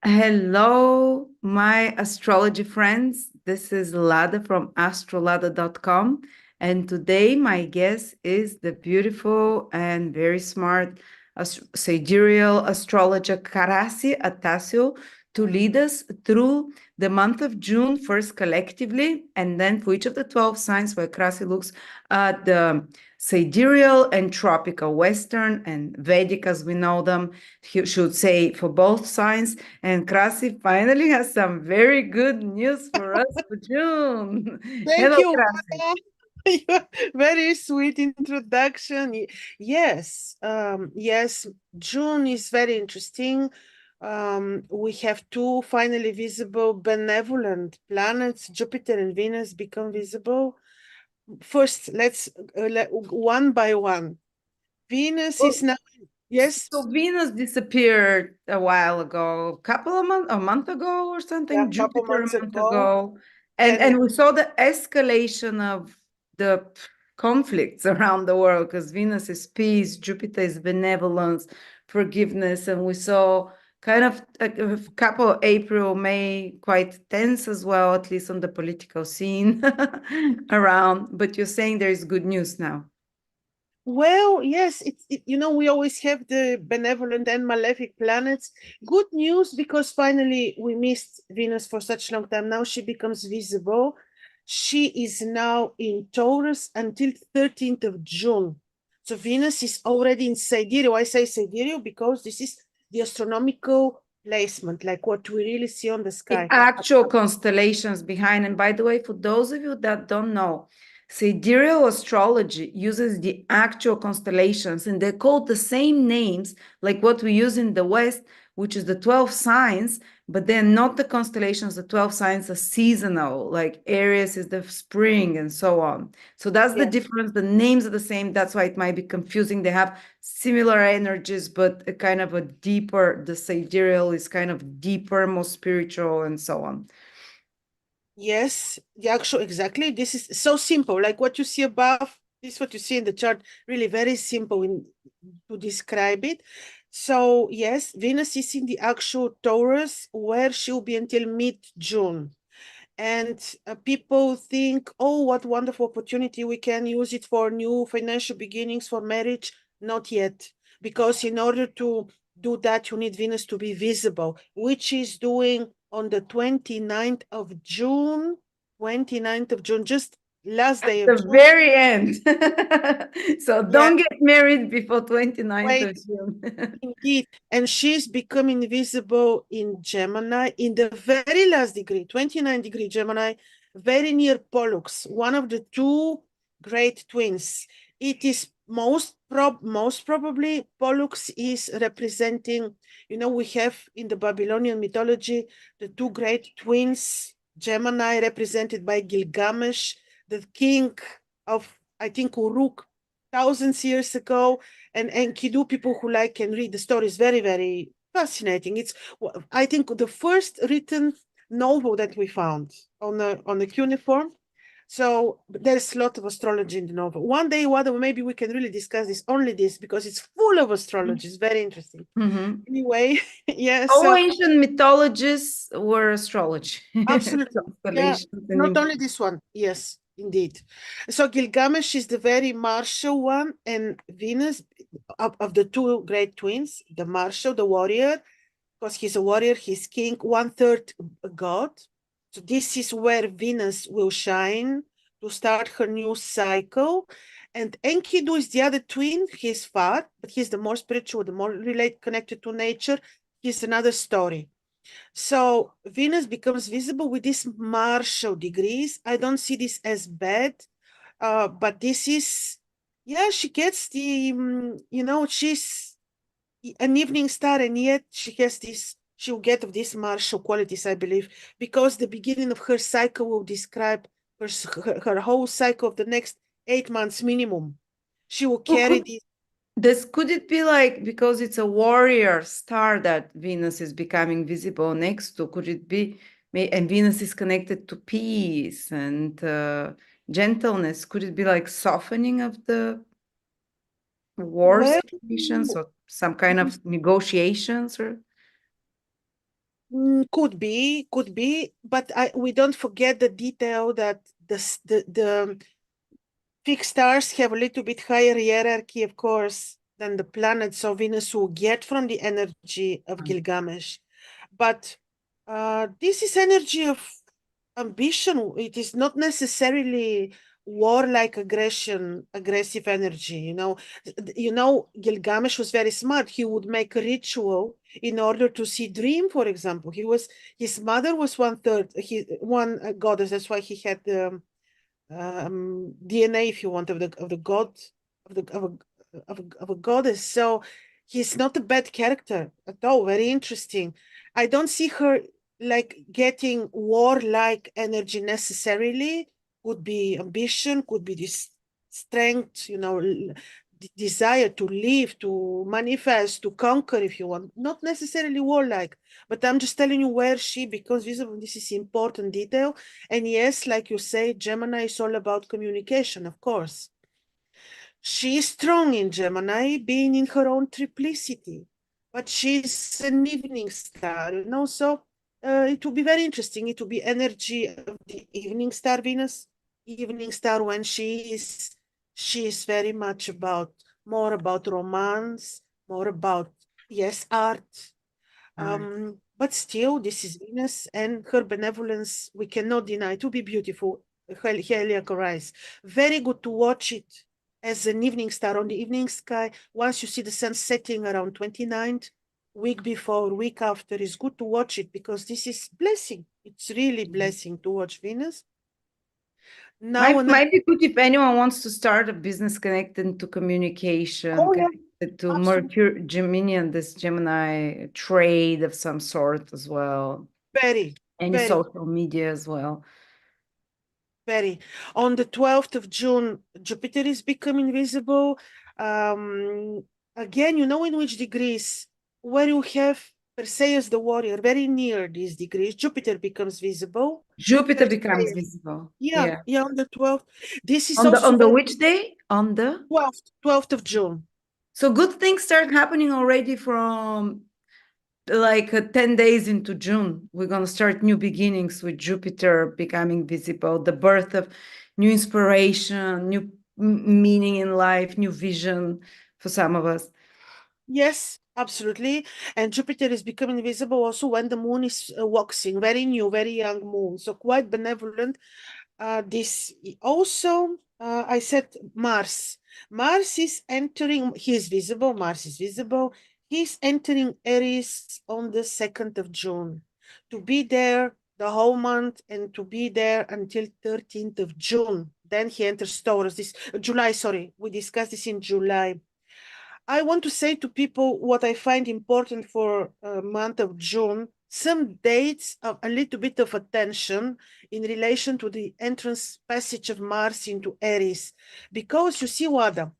Hello, my astrology friends. This is Lada from astrolada.com. And today, my guest is the beautiful and very smart sidereal astrologer Krasi Attasio to lead us through the month of June, first collectively, and then for each of the 12 signs, where Krasi looks at the sidereal and tropical, Western and Vedic as we know them, he should say for both signs. And Krasi finally has some very good news for us for June. Thank Hello, you, Krasi. Mara. Very sweet introduction. Yes, June is very interesting. We have two finally visible benevolent planets, Jupiter and Venus, become visible. First, let's one by one. Venus is Oh, now, yes, so Venus disappeared a while ago, a month ago or yeah, something, a couple Jupiter a months month ago. ago. And And and we saw the escalation of the conflicts around the world because Venus is peace, Jupiter is benevolence, forgiveness, and we saw kind of a couple April, May quite tense as well, at least on the political scene around. But you're saying there is good news now. Well, yes, we always have the benevolent and malefic planets. Good news because finally we missed Venus for such long time. Now she becomes visible. She is now in Taurus until 13th of June. So Venus is already in Sidereal. I say Sidereal because this is the astronomical placement, like what we really see on the The sky. actual constellations behind. And by the way, for those of you that don't know, sidereal astrology uses the actual constellations and they're called the same names like what we use in the West, which is the 12 signs, but they're not the constellations. The 12 signs are seasonal, like Aries is the spring and so on. So that's the Yes. difference. The names are the same. That's why it might be confusing. They have similar energies, but a kind of a deeper, the sidereal is kind of deeper, more spiritual, and so on. Yes, the actual exactly. This is so simple. Like what you see above, this is what you see in the chart. Really very simple to describe it. So yes, Venus is in the actual Taurus where she'll be until mid-June. And people think, oh, what wonderful opportunity. We can use it for new financial beginnings, for marriage. Not yet. Because in order to do that, you need Venus to be visible, which is doing on the 29th of June. 29th of June, just last day of The June. very end. So Yeah, don't get married before 29th wait, of June. indeed. And she's becoming visible in Gemini in the very last degree, 29-degree Gemini, very near Pollux, one of the two great twins. It is most probably Pollux is representing, we have in the Babylonian mythology the two great twins, Gemini represented by Gilgamesh, the king of, I think, Uruk, thousands years ago, and Enkidu. People who like can read the story is very, very fascinating. It's, I think, the first written novel that we found on the cuneiform. So there's a lot of astrology in the novel. One day, maybe we can really discuss this, only this, because it's full of astrology. It's very interesting. Mhm. Anyway, yeah, All so ancient mythologies were astrology, absolutely. Yeah, constellations, not only this one. Yes, indeed. So Gilgamesh is the very martial one, and Venus, of the two great twins, the martial, the warrior, because he's a warrior, he's king, one-third god. So this is where Venus will shine to start her new cycle. And Enkidu is the other twin. He's far, but he's the more spiritual, the more connected to nature. He's another story. So Venus becomes visible with these martial degrees. I don't see this as bad, but this is, yeah, she gets the, she's an evening star, and yet she'll get of these martial qualities, I believe, because the beginning of her cycle will describe her whole cycle of the next 8 months minimum. She will Well, carry this. could it be like because it's a warrior star that Venus is becoming visible next to? Could it be, and Venus is connected to peace and gentleness? Could it be like softening of the war Well, situations or some kind of negotiations or? Could be, but we don't forget the detail that the fixed stars have a little bit higher hierarchy, of course, than the planets. So Venus will get from the energy of Gilgamesh, but this is energy of ambition. It is not necessarily warlike aggressive energy. Gilgamesh was very smart. He would make a ritual in order to see dream, for example. His mother was one goddess. That's why he had the DNA, if you want, of the god of a goddess. So he's not a bad character at all. Very interesting. I don't see her like getting warlike energy necessarily. Could be ambition, could be this strength, desire to live, to manifest, to conquer, if you want. Not necessarily warlike, but I'm just telling you where she becomes visible. This is important detail. And yes, like you say, Gemini is all about communication, of course. She is strong in Gemini, being in her own triplicity, but she's an evening star, so it will be very interesting. It will be energy of the evening star Venus, evening star when she is very much more about romance, more about, yes, art, Art. but still, this is Venus and her benevolence, we cannot deny. To be beautiful, Heliac rise. Very good to watch it as an evening star on the evening sky. Once you see the sun setting around 29th, week before, week after, is good to watch it because this is blessing. It's really blessing to watch Venus. Now, Might be good if anyone wants to start a business connected to communication, oh yeah, connected to absolutely. Mercury, Gemini, and this Gemini trade of some sort as well. Very, Any very. social media as well. Very. On the 12th of June, Jupiter is becoming visible. Again, in which degrees, where you have Perseus the warrior, very near these degrees, Jupiter becomes visible. Jupiter becomes Perseus, visible. yeah, Yeah. yeah, on the 12th. This is On the also on the very which day? On the 12th of June. so good things start happening already from like 10 days into June. We're going to start new beginnings with Jupiter becoming visible, the birth of new inspiration, new meaning in life, new vision for some of us. Yes, absolutely. And Jupiter is becoming visible also when the moon is waxing, very new, very young moon. So quite benevolent. This also, I said Mars. Mars is entering, he is visible, Mars is visible. He's entering Aries on the 2nd of June to be there the whole month and to be there until 13th of June. Then he enters Taurus, July, sorry, we discussed this in July. I want to say to people what I find important for month of June, some dates of a little bit of attention in relation to the entrance passage of Mars into Aries. Because you see, Wada,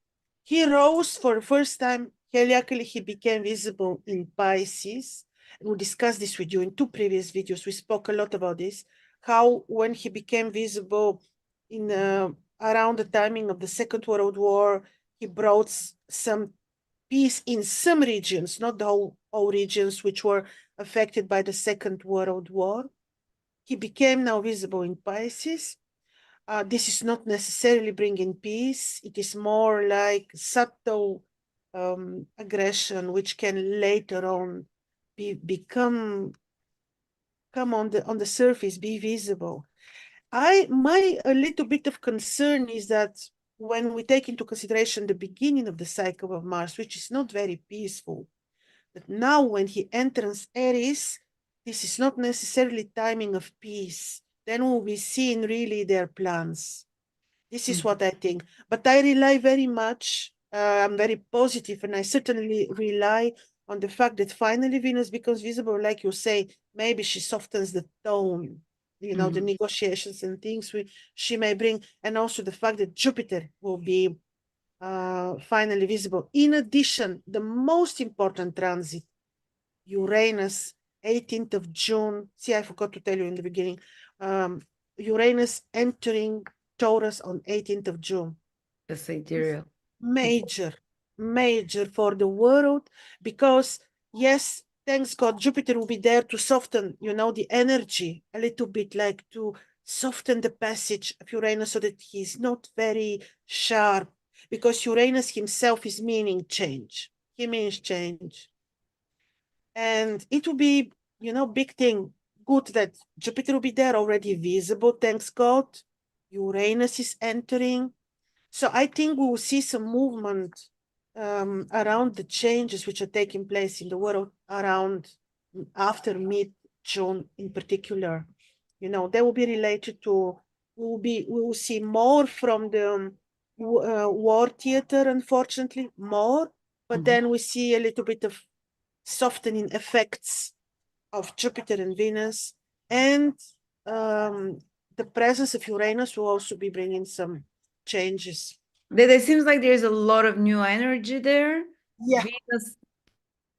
he rose for the first time, heliacally he became visible in Pisces. And we discussed this with you in two previous videos. We spoke a lot about this, how when he became visible in around the timing of the Second World War, he brought some peace in some regions, not the all regions which were affected by the Second World War. He became now visible in Pisces. This is not necessarily bringing peace. It is more like subtle aggression, which can later on come on the surface, be visible. My a little bit of concern is that when we take into consideration the beginning of the cycle of Mars, which is not very peaceful, but now when he enters Aries, this is not necessarily timing of peace. Then we'll be seeing really their plans. This is what I think. But I rely very much, I'm very positive, and I certainly rely on the fact that finally Venus becomes visible, like you say, maybe she softens the tone, the negotiations and things she may bring, and also the fact that Jupiter will be finally visible. In addition, the most important transit, Uranus, 18th of June. See, I forgot to tell you in the beginning. Uranus entering Taurus on 18th of June. The sidereal. Major, major for the world because, yes, thanks God, Jupiter will be there to soften, the energy a little bit, like to soften the passage of Uranus so that he's not very sharp, because Uranus himself is meaning change. He means change. And it will be, big thing. Good that Jupiter will be there already visible, thanks God. Uranus is entering. So I think we will see some movement around the changes which are taking place in the world around after mid-June in particular. They will be related to, we will see more from the war theater, unfortunately, more, but then we see a little bit of softening effects of Jupiter and Venus, and the presence of Uranus will also be bringing some changes. It seems like there's a lot of new energy there. Yeah. Venus,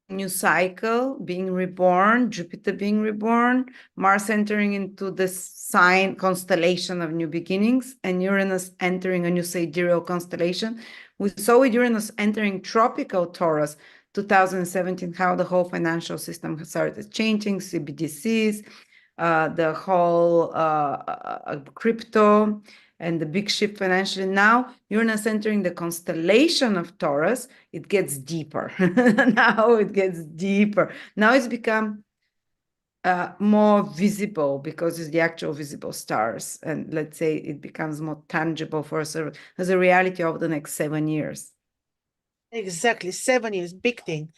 new cycle being reborn, Jupiter being reborn, Mars entering into this sign constellation of new beginnings, and Uranus entering a new sidereal constellation. We saw with Uranus entering tropical Taurus 2017 how the whole financial system started changing, CBDCs, the whole crypto, and the big shift financially. Now, Uranus entering the constellation of Taurus, it gets deeper. Now it gets deeper. Now it's become more visible because it's the actual visible stars. And let's say it becomes more tangible for us as a reality of the next 7 years. Exactly, 7 years, big thing.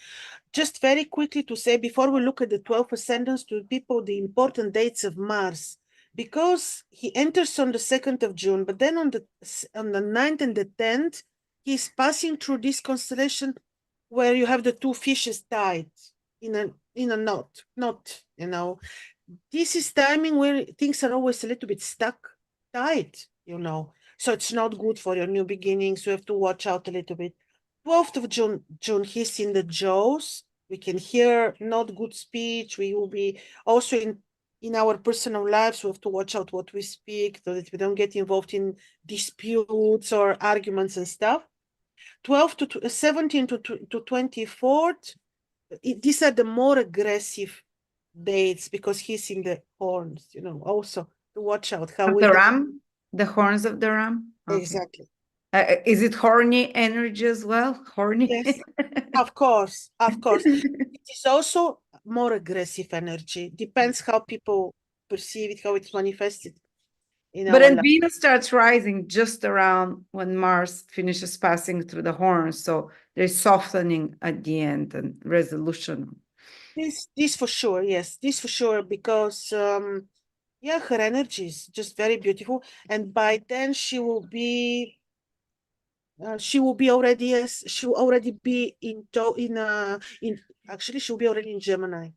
Just very quickly to say, before we look at the 12 ascendants, to people, the important dates of Mars, because he enters on the 2nd of June, but then on the 9th and the 10th, he's passing through this constellation where you have the two fishes tied in a knot. This is timing where things are always a little bit stuck, tight, so it's not good for your new beginnings. You have to watch out a little bit. 12th of June, he's in the jaws. We can hear not good speech. We will be also in our personal lives. We have to watch out what we speak so that we don't get involved in disputes or arguments and stuff. 12th to 17th to 24th, these are the more aggressive dates because he's in the horns, also to watch out how the ram, the horns of the ram. Okay. Exactly. Is it horny energy as well? Horny? Yes, of course. It is also more aggressive energy. Depends how people perceive it, how it's manifested in But our then life. Venus starts rising just around when Mars finishes passing through the horns. So there's softening at the end and resolution. This for sure, yes. This for sure, because her energy is just very beautiful. And by then she will be already, yes, she will already be actually she'll be already in Gemini.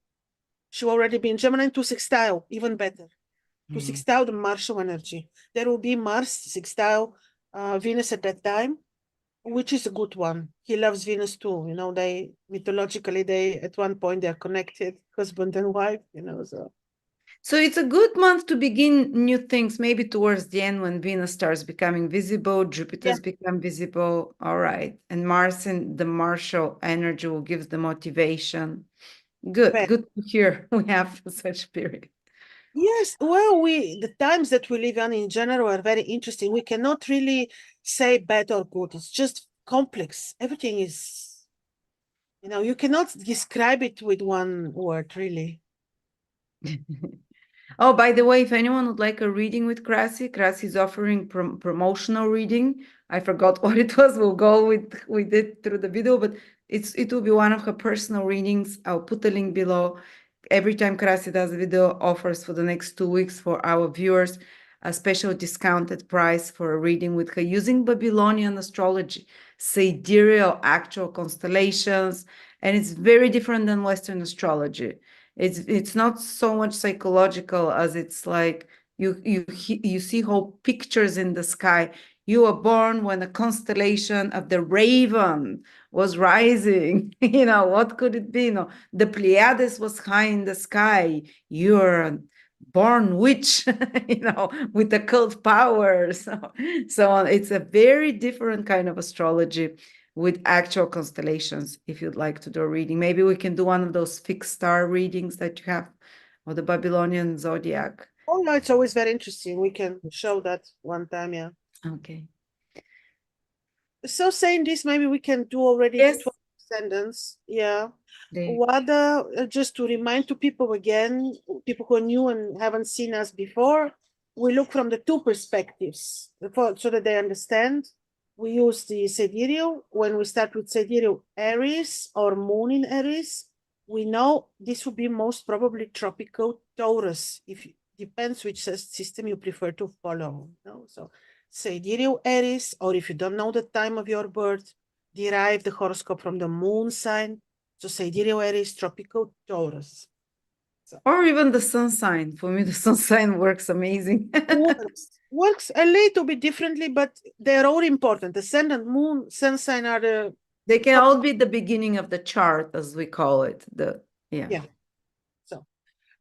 She will already be in Gemini to sextile, even better. To sextile the Martial energy. There will be Mars sextile Venus at that time, which is a good one. He loves Venus too. They mythologically, at one point they're connected, husband and wife, so. So it's a good month to begin new things, maybe towards the end when Venus starts becoming visible, Jupiter's become visible. All right. And Mars and the martial energy will give the motivation. Good to hear we have such period. Yes, well, the times that we live in general are very interesting. We cannot really say bad or good. It's just complex. Everything is, you cannot describe it with one word, really. Oh, by the way, if anyone would like a reading with Krasi, Krasi is offering promotional reading. I forgot what it was. We'll go with it through the video, but it will be one of her personal readings. I'll put the link below. Every time Krasi does a video, offers for the next 2 weeks for our viewers a special discounted price for a reading with her using Babylonian astrology, sidereal actual constellations, and it's very different than Western astrology. It's not so much psychological as it's like you see whole pictures in the sky. You were born when a constellation of the raven was rising. What could it be? The Pleiades was high in the sky. You're a born witch, with occult powers. So on. It's a very different kind of astrology. with actual constellations if you'd like to do a reading. Maybe we can do one of those fixed star readings that you have, or the Babylonian zodiac. Oh no, it's always very interesting. We can show that one time, yeah. Okay. So saying this, maybe we can do already Yes. the 12 ascendants. Yeah. They, What just to remind to people again, people who are new and haven't seen us before, we look from the two perspectives so that they understand. We use the sidereal. When we start with sidereal Aries or moon in Aries, we know this would be most probably tropical Taurus. If depends which system you prefer to follow. So sidereal Aries, or if you don't know the time of your birth, derive the horoscope from the moon sign. So sidereal Aries, tropical Taurus. or even the sun sign. For me, the sun sign works amazing. Works a little bit differently, but they're all important. Ascendant, moon, sun sign are the They can top. all be the beginning of the chart, as we call it. Yeah.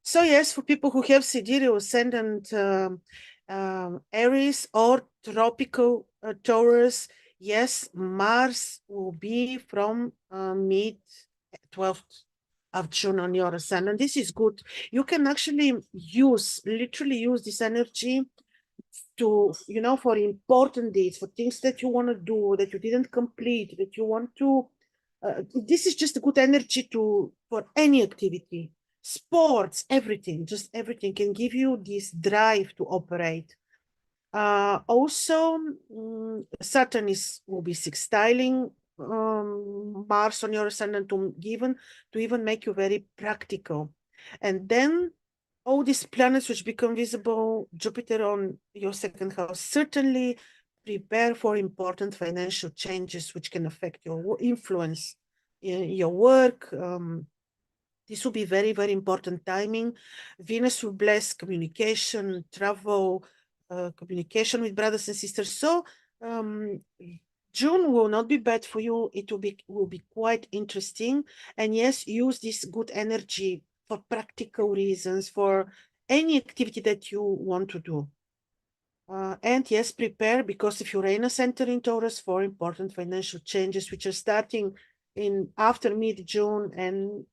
So yes, for people who have sidereal ascendant Aries or tropical Taurus, yes, Mars will be from mid 12th of June on your ascendant. This is good. You can actually literally use this energy to, for important dates, for things that you want to do, that you didn't complete, that you want to. This is just a good energy for any activity, sports, everything, just everything can give you this drive to operate. Also, Saturn will be sextiling Mars on your ascendant to even make you very practical. And then all these planets which become visible, Jupiter on your second house, certainly prepare for important financial changes which can affect your influence in your work. This will be very, very important timing. Venus will bless communication, travel, communication with brothers and sisters. So June will not be bad for you. It will be quite interesting. And yes, use this good energy for practical reasons, for any activity that you want to do. And yes, prepare, because if Uranus enter in Taurus, for important financial changes which are starting in after mid-June and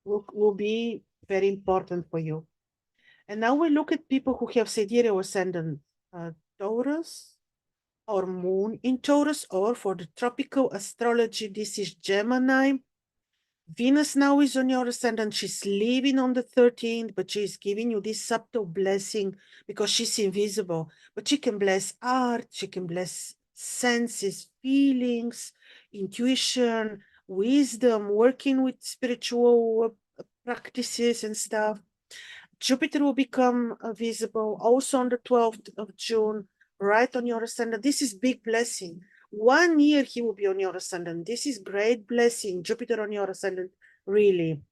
will be very important for you. And now we look at people who have sidereal ascendant Taurus or moon in Taurus, or for the tropical astrology, this is Gemini. Venus now is on your ascendant. She's leaving on the 13th, but she's giving you this subtle blessing because she's invisible. But she can bless art, she can bless senses, feelings, intuition, wisdom, working with spiritual practices and stuff. Jupiter will become visible also on the 12th of June, right on your ascendant. This is big blessing. 1 year he will be on your ascendant. This is great blessing. Jupiter on your ascendant, really.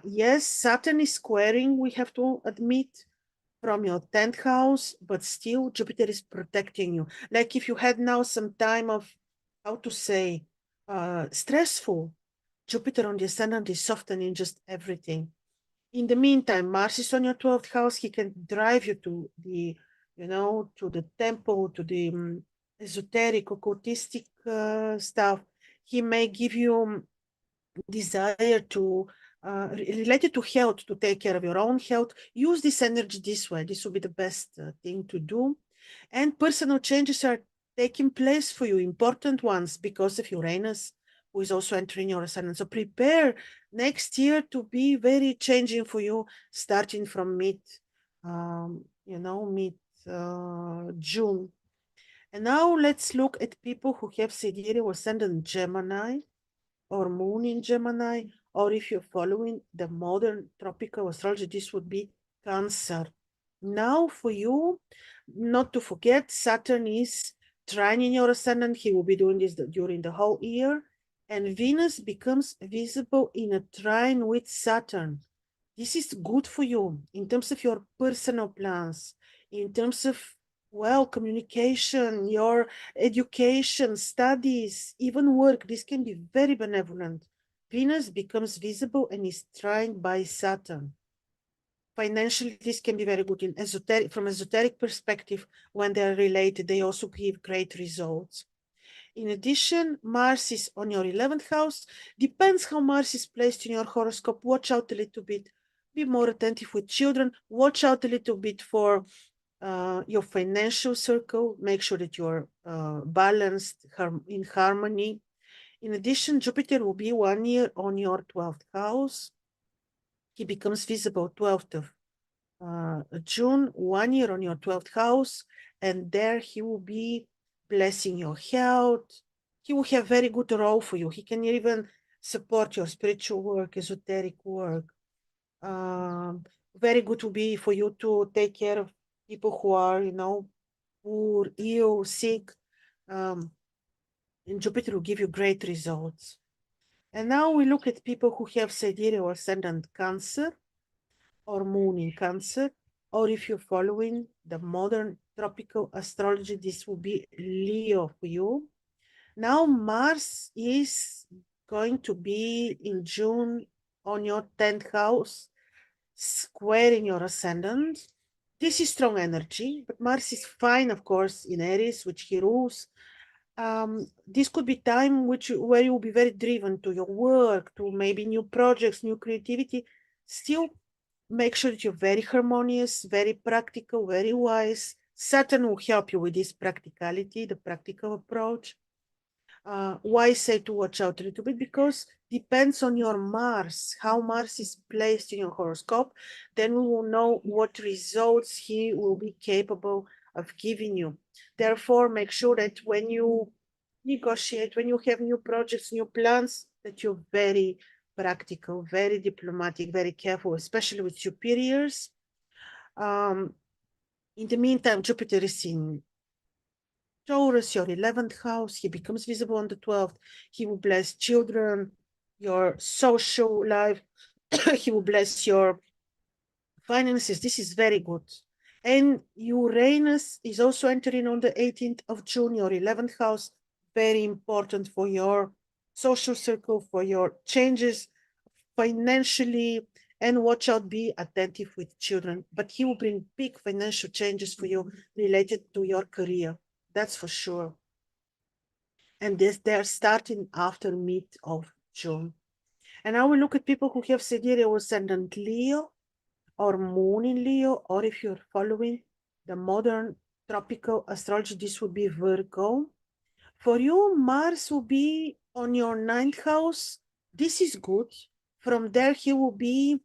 Yes, Saturn is squaring, we have to admit, from your 10th house, but still Jupiter is protecting you. Like if you had now some time of, how to say, stressful, Jupiter on the ascendant is softening just everything. In the meantime, Mars is on your 12th house. He can drive you to to the temple, to the esoteric, occultistic stuff. He may give you desire to related to health, to take care of your own health. Use this energy this way. This will be the best thing to do. And personal changes are taking place for you, important ones, because of Uranus, who is also entering your ascendant. So prepare next year to be very changing for you, starting from mid June. And now let's look at people who have sidereal ascendant Gemini or moon in Gemini, or if you're following the modern tropical astrology, this would be Cancer. Now for you, not to forget, Saturn is trine in your ascendant. He will be doing this during the whole year. And Venus becomes visible in a trine with Saturn. This is good for you in terms of your personal plans, in terms of, well, communication, your education, studies, even work. This can be very benevolent. Venus becomes visible and is trined by Saturn. Financially, this can be very good. From esoteric perspective, when they're related, they also give great results. In addition, Mars is on your 11th house. Depends how Mars is placed in your horoscope. Watch out a little bit. Be more attentive with children. Watch out a little bit for your financial circle. Make sure that you're balanced, in harmony. In addition, Jupiter will be 1 year on your 12th house. He becomes visible 12th of June, 1 year on your 12th house, and there he will be blessing your health. He will have very good role for you. He can even support your spiritual work, esoteric work. Very good will be for you to take care of people who are, poor, ill, sick. And Jupiter will give you great results. And now we look at people who have sidereal ascendant Cancer or moon in Cancer, or if you're following the modern tropical astrology, this will be Leo for you. Now Mars is going to be in June on your 10th house, square in your ascendant. This is strong energy, but Mars is fine, of course, in Aries, which he rules. This could be time where you will be very driven to your work, to maybe new projects, new creativity. Still, make sure that you're very harmonious, very practical, very wise. Saturn will help you with this practicality, the practical approach. Why I say to watch out a little bit? Because depends on your Mars, how Mars is placed in your horoscope, then we will know what results he will be capable of giving you. Therefore, make sure that when you negotiate, when you have new projects, new plans, that you're very practical, very diplomatic, very careful, especially with superiors. In the meantime, Jupiter is in Taurus, your 11th house. He becomes visible on the 12th. He will bless children, your social life. He will bless your finances. This is very good. And Uranus is also entering on the 18th of June, your 11th house. Very important for your social circle, for your changes financially. And watch out, be attentive with children. But he will bring big financial changes for you related to your career. That's for sure. And they're starting after mid of June. And now we look at people who have sidereal ascendant Leo or moon in Leo, or if you're following the modern tropical astrology, this would be Virgo. For you, Mars will be on your 9th house. This is good. From there, he will be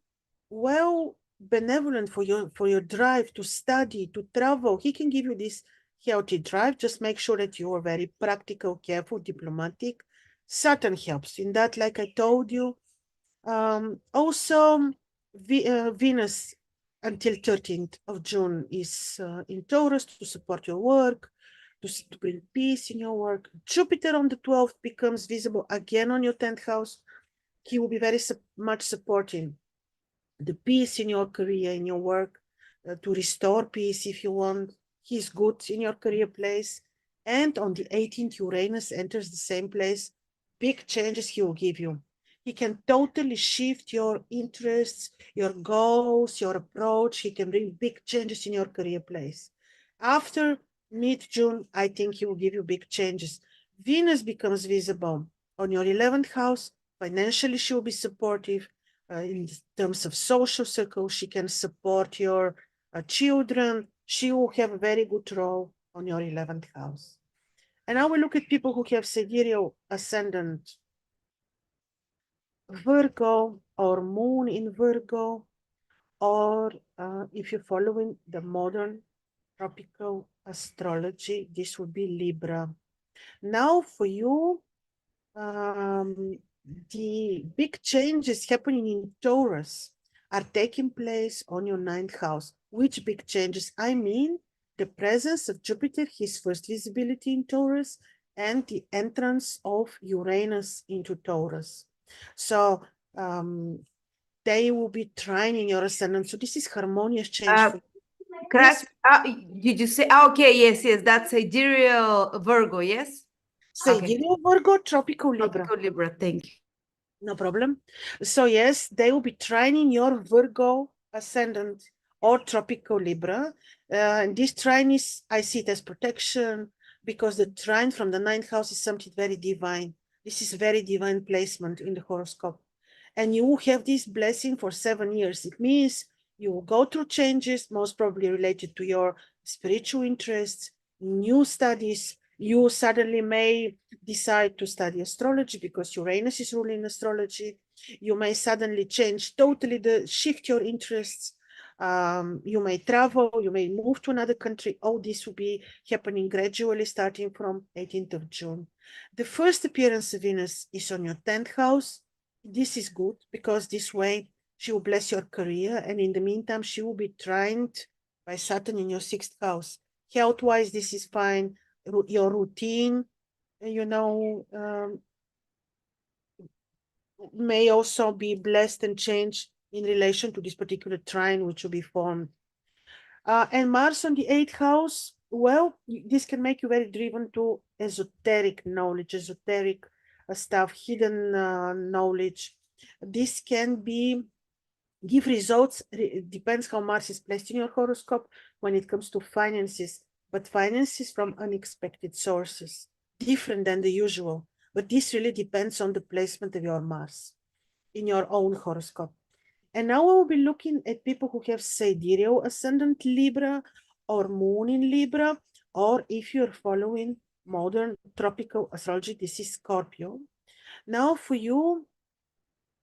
benevolent for your drive to study, to travel. He can give you this healthy drive. Just make sure that you are very practical, careful, diplomatic. Saturn helps in that, like I told you. Also, Venus until 13th of June is in Taurus to support your work, to bring peace in your work. Jupiter on the 12th becomes visible again on your 10th house. He will be very much supporting the peace in your career, in your work, to restore peace if you want. He's good in your career place. And on the 18th, Uranus enters the same place. Big changes he will give you. He can totally shift your interests, your goals, your approach. He can bring big changes in your career place. After mid-June, I think he will give you big changes. Venus becomes visible on your 11th house. Financially, she will be supportive. In terms of social circle, she can support your children. She will have a very good role on your 11th house. And I will look at people who have sidereal ascendant Virgo or moon in Virgo, or if you're following the modern tropical astrology, this would be Libra. Now for you, the big changes happening in Taurus are taking place on your 9th house. Which big changes? I mean, the presence of Jupiter, his first visibility in Taurus, and the entrance of Uranus into Taurus. So they will be trining your ascendant. So this is harmonious change. Krasi, did you say? Okay, yes, that's sidereal Virgo, yes? Sidereal Virgo, tropical Libra. Tropical Libra, thank you. No problem. So yes, they will be trining your Virgo ascendant or tropical Libra. And this trine is, I see it as protection, because the trine from the ninth house is something very divine. This is very divine placement in the horoscope. And you will have this blessing for 7 years. It means you will go through changes, most probably related to your spiritual interests, new studies. You suddenly may decide to study astrology because Uranus is ruling astrology. You may suddenly change totally, shift your interests. You may travel, you may move to another country. All this will be happening gradually starting from 18th of June. The first appearance of Venus is on your 10th house. This is good because this way she will bless your career, and in the meantime she will be trined by Saturn in your 6th house. Health-wise, this is fine. Your routine, may also be blessed and changed in relation to this particular trine which will be formed. And Mars on the 8th house, well, this can make you very driven to esoteric knowledge, esoteric stuff, hidden knowledge. This can give results. It depends how Mars is placed in your horoscope when it comes to finances, but finances from unexpected sources, different than the usual. But this really depends on the placement of your Mars in your own horoscope. And now we'll be looking at people who have sidereal ascendant Libra or moon in Libra, or if you're following modern tropical astrology, this is Scorpio. Now for you,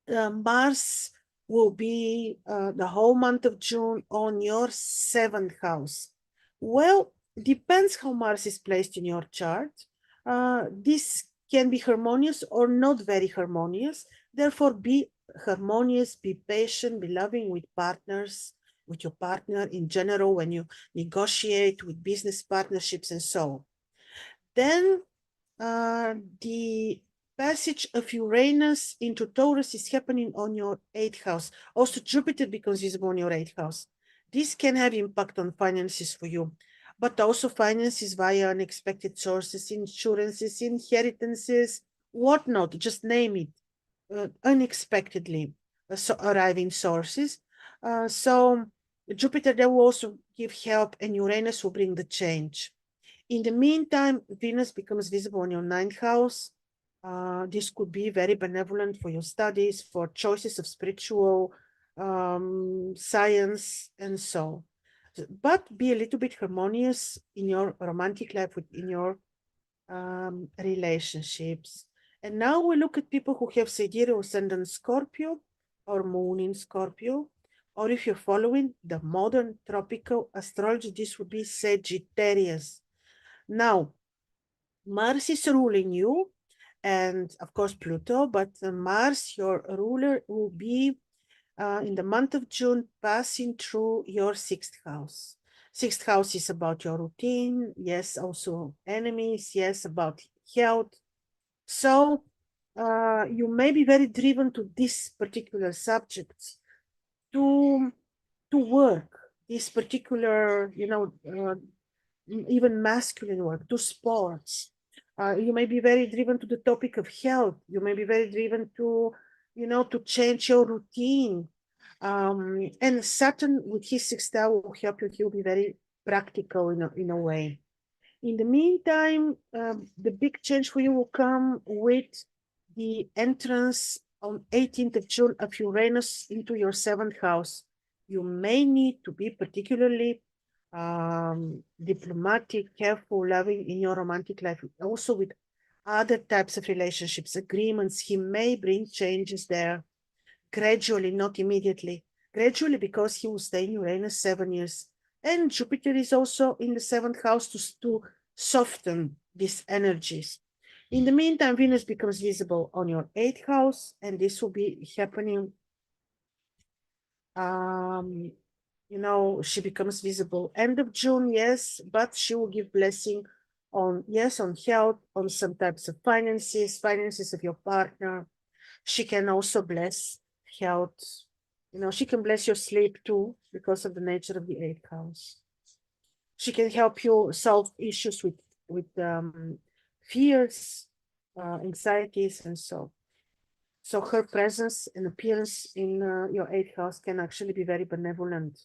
Mars will be the whole month of June on your 7th house. Well, depends how Mars is placed in your chart. This can be harmonious or not very harmonious. Therefore, be harmonious, be patient, be loving with partners, with your partner in general when you negotiate with business partnerships and so on. Then the passage of Uranus into Taurus is happening on your 8th house. Also, Jupiter becomes visible on your 8th house. This can have impact on finances for you, but also finances via unexpected sources, insurances, inheritances, whatnot, just name it, unexpectedly arriving sources. So Jupiter, that will also give help, and Uranus will bring the change. In the meantime, Venus becomes visible in your 9th house. This could be very benevolent for your studies, for choices of spiritual science, and so. But be a little bit harmonious in your romantic life, in your relationships. And now we look at people who have sidereal ascendant Scorpio or moon in Scorpio, or if you're following the modern tropical astrology, this would be Sagittarius. Now, Mars is ruling you, and of course Pluto, but Mars, your ruler, will be in the month of June passing through your 6th house. 6th house is about your routine, yes, also enemies, yes, about health. So you may be very driven to this particular subject, to work, this particular, even masculine work, to sports. You may be very driven to the topic of health. You may be very driven to, to change your routine. And Saturn with his 6th house will help you. He'll be very practical in a way. In the meantime, the big change for you will come with the entrance on 18th of June of Uranus into your 7th house. You may need to be particularly diplomatic, careful, loving in your romantic life, also with other types of relationships, agreements. He may bring changes there gradually, not immediately. Gradually, because he will stay in Uranus 7 years. And Jupiter is also in the 7th house to soften these energies. In the meantime, Venus becomes visible on your 8th house, and this will be happening. She becomes visible end of June, yes, but she will give blessing on health, on some types of finances of your partner. She can also bless health. She can bless your sleep too, because of the nature of the 8th house. She can help you solve issues with fears, anxieties, and so. So her presence and appearance in your 8th house can actually be very benevolent.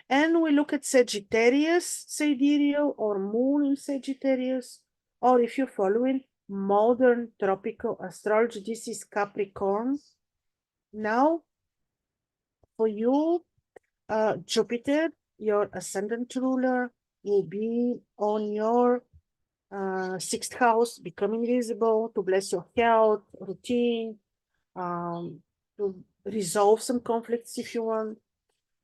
And we look at Sagittarius, sidereal or moon in Sagittarius. or if you're following modern tropical astrology, this is Capricorn. Now, for you, Jupiter, your ascendant ruler, will be on your sixth house, becoming visible to bless your health, routine, to resolve some conflicts if you want.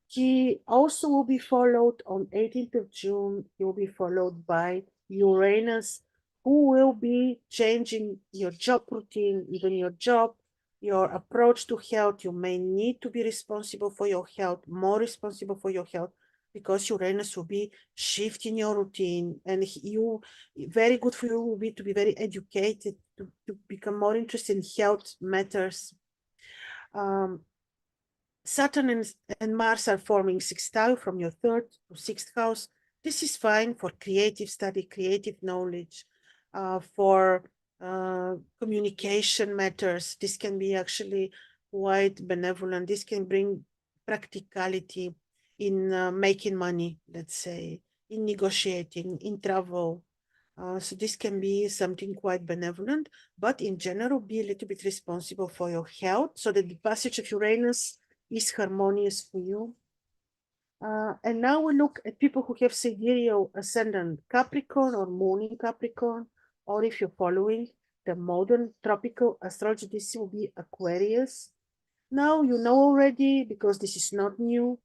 He also will be followed on 18th of June. He will be followed by Uranus, who will be changing your job routine, even your job, your approach to health. You may need to be responsible for your health, more responsible for your health, because Uranus will be shifting your routine, and you very good for you will be to be very educated, to become more interested in health matters. Saturn and Mars are forming sextile from your third to sixth house. This is fine for creative study, creative knowledge, for communication matters. This can be actually quite benevolent. This can bring practicality in making money, let's say, in negotiating, in travel. So this can be something quite benevolent, but in general, be a little bit responsible for your health so that the passage of Uranus is harmonious for you. And now we look at people who have sidereal ascendant Capricorn or moon in Capricorn, or if you're following the modern tropical astrology, this will be Aquarius. Now you know already, because this is not new,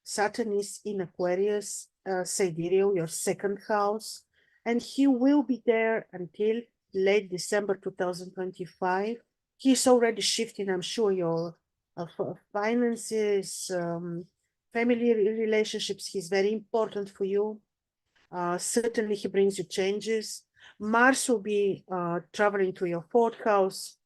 Saturn is in Aquarius, sidereal, your second house, and he will be there until late December 2025. He's already shifting, I'm sure, your finances, family relationships. He's very important for you. Certainly, he brings you changes. Mars will be traveling to your fourth house.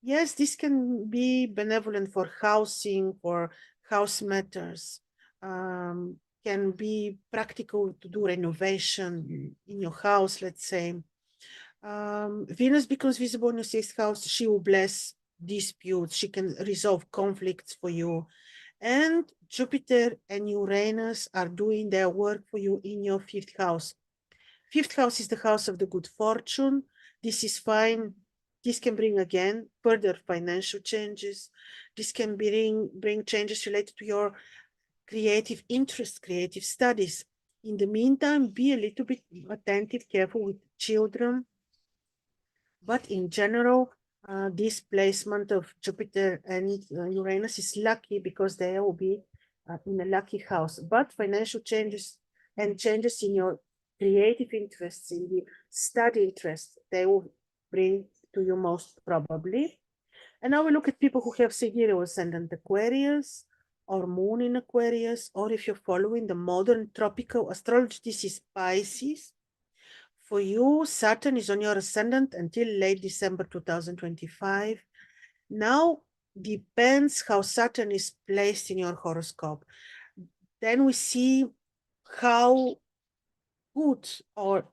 Yes, this can be benevolent for housing, for house matters. Can be practical to do renovation in your house, let's say. Venus becomes visible in your sixth house. She will bless disputes. She can resolve conflicts for you. And Jupiter and Uranus are doing their work for you in your fifth house. Fifth house is the house of the good fortune. This is fine. This can bring again further financial changes. This can bring changes related to your creative interests, creative studies. In the meantime, be a little bit attentive, careful with children. But in general, this placement of Jupiter and Uranus is lucky because they will be in a lucky house. But financial changes and changes in your creative interests, in the study interests, they will bring to you most probably. And now we look at people who have sidereal ascendant Aquarius or moon in Aquarius, or if you're following the modern tropical astrology, this is Pisces. For you, Saturn is on your ascendant until late December 2025. Now depends how Saturn is placed in your horoscope. Then we see how good or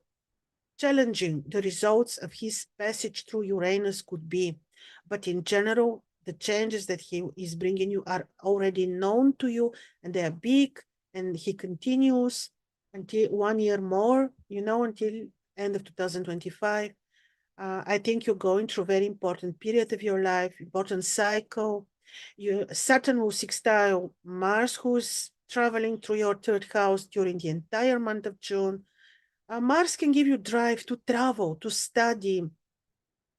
challenging the results of his passage through Uranus could be. But in general, the changes that he is bringing you are already known to you, and they are big, and he continues until 1 year more, until end of 2025. I think you're going through a very important period of your life, important cycle. Saturn will sextile Mars, who's traveling through your third house during the entire month of June. Mars can give you drive to travel, to study.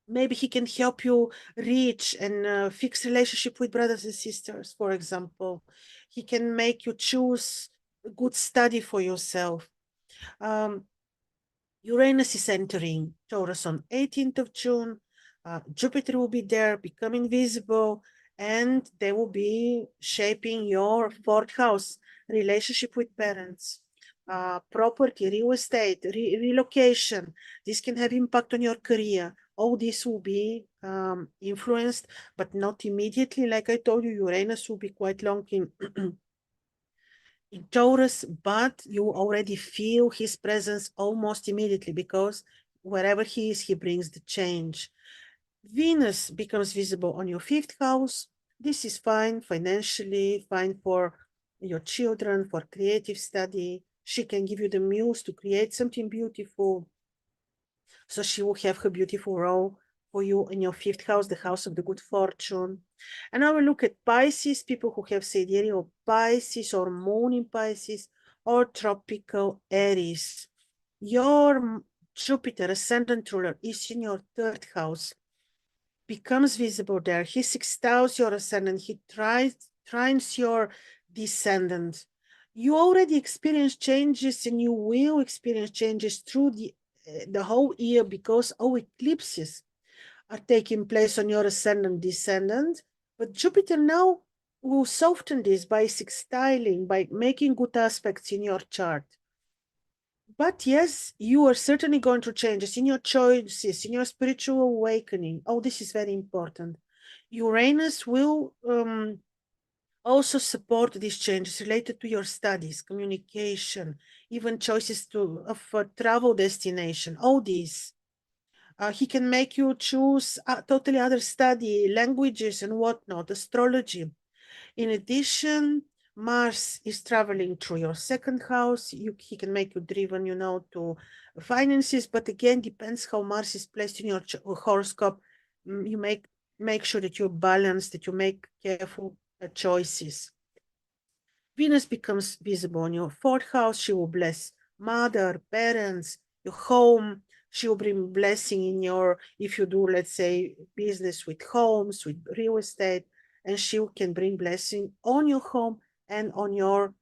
Maybe he can help you reach and fix relationship with brothers and sisters, for example. He can make you choose a good study for yourself. Uranus is entering Taurus on 18th of June. Jupiter will be there, becoming visible, and they will be shaping your fourth house, relationship with parents, property, real estate, relocation. This can have impact on your career. All this will be influenced, but not immediately. Like I told you, Uranus will be quite long in Taurus, but you already feel his presence almost immediately because wherever he is, he brings the change. Venus becomes visible on your fifth house. This is fine financially, fine for your children, for creative study. She can give you the muse to create something beautiful. So she will have her beautiful role for you in your 5th house, the house of the good fortune. And I will look at Pisces, people who have sidereal Pisces or moon in Pisces or tropical Aries. Your Jupiter ascendant ruler is in your 3rd house, becomes visible there. He sextiles your ascendant. He trines your descendant. You already experience changes and you will experience changes through the whole year because all eclipses are taking place on your ascendant descendant. But Jupiter now will soften this by sextiling, by making good aspects in your chart. But yes, you are certainly going through changes in your choices, in your spiritual awakening. Oh, this is very important. Uranus will also support these changes related to your studies, communication, even choices of a travel destination, all these. He can make you choose totally other study, languages and whatnot, astrology. In addition, Mars is traveling through your 2nd house. He can make you driven, to finances, but again, depends how Mars is placed in your horoscope. You make sure that you're balanced, that you make careful choices. Venus becomes visible in your 4th house. She will bless mother, parents, your home. She will bring blessing in if you do, let's say, business with homes, with real estate, and she can bring blessing on your home and on your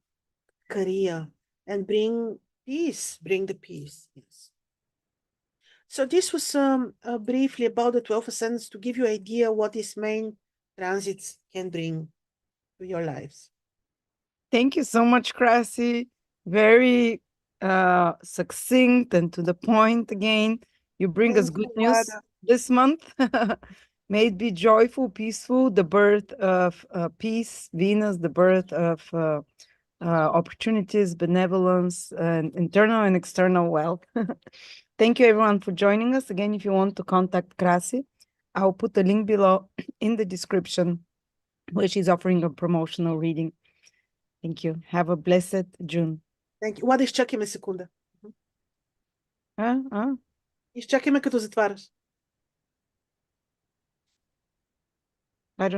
career and bring the peace. Yes. So this was briefly about the 12 ascendants to give you an idea what these main transits can bring to your lives. Thank you so much, Krasi. Very succinct and to the point again. You bring us Thank good you, news Lada. this month. May it be joyful, peaceful, the birth of peace, Venus, the birth of opportunities, benevolence, and internal and external wealth. Thank you, everyone, for joining us. Again, if you want to contact Krasi, I'll put the link below in the description where she's offering a promotional reading. Thank you. Have a blessed June. Thank you. Лада, изчакай ме секунда. А? Изчакай ме като затваряш. I don't know.